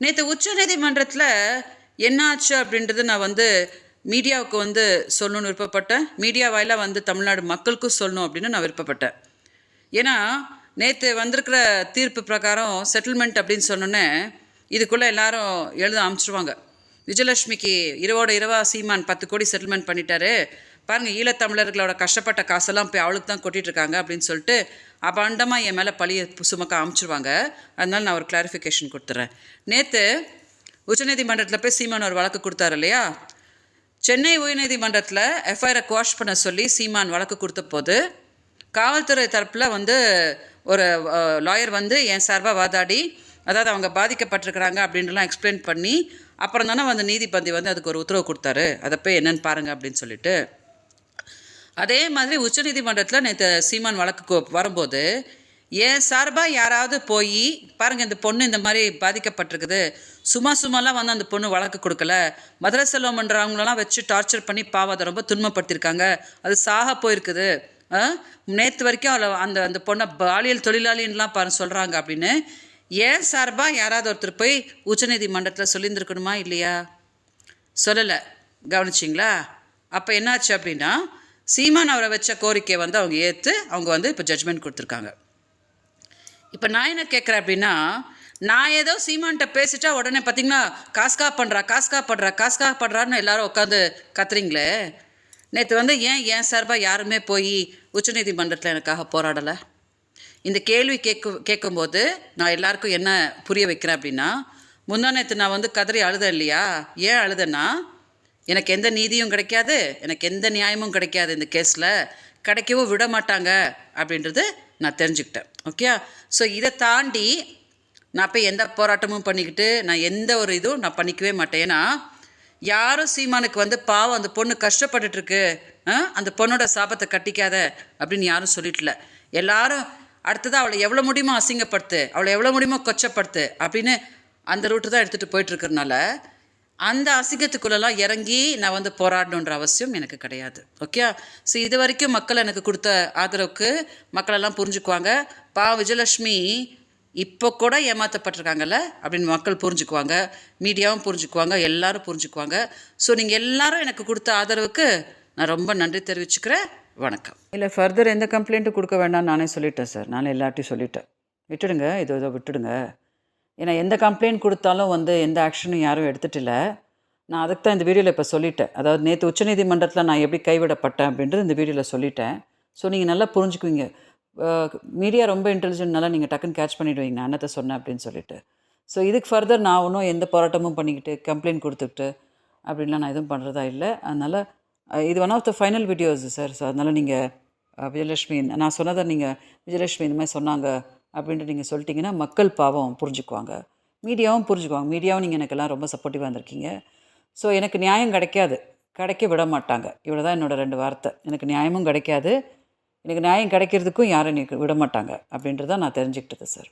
நேற்று உச்ச நீதிமன்றத்தில் என்னாச்சு அப்படின்றது நான் மீடியாவுக்கு சொல்லணும்னு விருப்பப்பட்டேன். மீடியா வாயிலாக தமிழ்நாடு மக்களுக்கும் சொல்லணும் அப்படின்னு நான் விருப்பப்பட்டேன். ஏன்னா நேற்று வந்திருக்கிற தீர்ப்பு பிரகாரம் செட்டில்மெண்ட் அப்படின்னு சொன்னோன்னே இதுக்குள்ளே எல்லாரும் எழுத அமைச்சிருவாங்க. விஜயலட்சுமிக்கு இரவா சீமான் 10 கோடி செட்டில்மெண்ட் பண்ணிட்டாரு பாருங்கள், ஈழத்தமிழர்களோட கஷ்டப்பட்ட காசெல்லாம் போய் அவளுக்கு தான் கொட்டிகிட்ருக்காங்க அப்படின்னு சொல்லிட்டு அபாண்டமாக என் மேலே பழியை சுமக்க அமைச்சிருவாங்க. அதனால நான் ஒரு கிளாரிஃபிகேஷன் கொடுத்துட்றேன். நேற்று உச்சநீதிமன்றத்தில் போய் சீமான் ஒரு வழக்கு கொடுத்தாரு இல்லையா? சென்னை உயர்நீதிமன்றத்தில் எஃப்ஐஆரை குவாஷ் பண்ண சொல்லி சீமான் வழக்கு கொடுத்த போது காவல்துறை தரப்பில் ஒரு லாயர் என் சார்பாக வாதாடி, அதாவது அவங்க பாதிக்கப்பட்டிருக்கிறாங்க அப்படின்லாம் எக்ஸ்பிளைன் பண்ணி அப்புறம் தானே நீதிபதி அதுக்கு ஒரு உத்தரவு கொடுத்தாரு. அதை போய் என்னென்னு பாருங்கள் அப்படின்னு சொல்லிட்டு. அதே மாதிரி உச்சநீதிமன்றத்தில் நேற்று சீமான் வழக்கு வரும்போது ஏன் சார்பாக யாராவது போய் பாருங்கள், இந்த பொண்ணு இந்த மாதிரி பாதிக்கப்பட்டிருக்குது, சும்மாலாம் அந்த பொண்ணு வழக்கு கொடுக்கல, மதுரை செல்வம்ன்றவங்களெல்லாம் வச்சு டார்ச்சர் பண்ணி பாவத்தை ரொம்ப துன்பப்படுத்தியிருக்காங்க, அது சாக போயிருக்குது, நேற்று வரைக்கும் அவளை அந்த பொண்ணை பாலியல் தொழிலாளின்லாம் சொல்கிறாங்க அப்படின்னு ஏன் சார்பாக யாராவது ஒருத்தர் போய் உச்சநீதிமன்றத்தில் சொல்லியிருந்துருக்கணுமா இல்லையா? சொல்லலை. கவனிச்சிங்களா? அப்போ என்னாச்சு அப்படின்னா சீமான் அவரை வச்ச கோரிக்கையை அவங்க ஏற்று அவங்க இப்போ ஜட்ஜ்மெண்ட் கொடுத்துருக்காங்க. இப்போ நான் என்ன கேட்குறேன் அப்படின்னா, நான் ஏதோ சீமான்கிட்ட பேசிட்டா உடனே பார்த்தீங்கன்னா காஸ்கா பண்ணுறான்னு எல்லாரும் உட்காந்து கத்துறீங்களே. நேற்று ஏன் சார்பாக யாருமே போய் உச்சநீதிமன்றத்தில் எனக்காக போராடலை? இந்த கேள்வி கேட்கும்போது நான் எல்லாருக்கும் என்ன புரிய வைக்கிறேன் அப்படின்னா, முந்தா நேற்று நான் கதறி அழுதேன் இல்லையா? ஏன் அழுதேன்னா, எனக்கு எந்த நீதியும் கிடைக்காது, எனக்கு எந்த நியாயமும் கிடைக்காது, இந்த கேஸில் கிடைக்கவும் விட மாட்டாங்க அப்படின்றது நான் தெரிஞ்சுக்கிட்டேன். ஓகே, ஸோ இதை தாண்டி நான் போய் எந்த போராட்டமும் பண்ணிக்கிட்டு நான் எந்த ஒரு இதுவும் நான் பண்ணிக்கவே மாட்டேன். ஏன்னா யாரும் சீமானுக்கு பாவம் அந்த பொண்ணு கஷ்டப்பட்டுட்ருக்கு, அந்த பொண்ணோட சாபத்தை கட்டிக்காத அப்படின்னு யாரும் சொல்லிட்டல. எல்லாரும் அடுத்தது அவளை எவ்வளோ முடியுமோ அசிங்கப்படுத்து, அவளை எவ்வளோ முடியுமோ கொச்சப்படுத்து அப்படின்னு அந்த ரூட்டு தான் எடுத்துகிட்டு போயிட்டுருக்கறனால அந்த அசிங்கத்துக்குள்ளெல்லாம் இறங்கி நான் போராடணுன்ற அவசியம் எனக்கு கிடையாது. ஓகே, ஸோ இது வரைக்கும் மக்கள் எனக்கு கொடுத்த ஆதரவுக்கு மக்களெல்லாம் புரிஞ்சுக்குவாங்க. விஜயலட்சுமி இப்போ கூட ஏமாற்றப்பட்டிருக்காங்கல்ல அப்படின்னு மக்கள் புரிஞ்சுக்குவாங்க, மீடியாவும் புரிஞ்சுக்குவாங்க, எல்லாரும் புரிஞ்சுக்குவாங்க. ஸோ நீங்கள் எல்லாரும் எனக்கு கொடுத்த ஆதரவுக்கு நான் ரொம்ப நன்றி தெரிவிச்சுக்கிறேன். வணக்கம். இல்லை, ஃபர்தர் எந்த கம்ப்ளைண்ட்டும் கொடுக்க வேண்டாம்னு நானே சொல்லிட்டேன் சார். நானே எல்லார்ட்டையும் சொல்லிட்டேன், விட்டுடுங்க, இதோ விட்டுடுங்க. ஏன்னா எந்த கம்ப்ளைண்ட் கொடுத்தாலும் எந்த ஆக்ஷனும் யாரும் எடுத்துகிட்டு இல்லை. நான் அதுக்கு தான் இந்த வீடியோவில் இப்போ சொல்லிட்டேன். அதாவது நேற்று உச்சநீதிமன்றத்தில் நான் எப்படி கைவிடப்பட்டேன் அப்படின்றது இந்த வீடியோவில் சொல்லிட்டேன். ஸோ நீங்கள் நல்லா புரிஞ்சுக்குவீங்க. மீடியா ரொம்ப இன்டெலிஜென்ட்னால நீங்கள் டக்குன்னு கேட்ச் பண்ணிவிடுவீங்க நான் என்னத்தை சொன்னேன் அப்படின்னு சொல்லிட்டு. ஸோ இதுக்கு ஃபர்தர் நான் ஒன்றும் எந்த போராட்டமும் பண்ணிக்கிட்டு கம்ப்ளைண்ட் கொடுத்துக்கிட்டு அப்படின்லாம் நான் எதுவும் பண்ணுறதா இல்லை. அதனால் இது one of the final videos sir. So அதனால் நீங்கள் விஜயலட்சுமி நான் சொன்னதை நீங்கள் விஜயலட்சுமி இந்த மாதிரி சொன்னாங்க அப்படின்ட்டு நீங்கள் சொல்லிட்டீங்கன்னா மக்கள் பாவம் புரிஞ்சுக்குவாங்க, மீடியாவும் புரிஞ்சுக்குவாங்க. மீடியாவும் நீங்கள் எனக்கெல்லாம் ரொம்ப சப்போர்ட்டிவாக இருந்திருக்கீங்க. ஸோ எனக்கு நியாயம் கிடைக்க விட மாட்டாங்க. இவ்வளோ தான் என்னோடய 2 வார்த்தை. எனக்கு நியாயமும் கிடைக்காது, எனக்கு நியாயம் கிடைக்கிறதுக்கும் யாரும் எனக்கு விட மாட்டாங்க அப்படின்றத நான் தெரிஞ்சுக்கிட்டது சார்.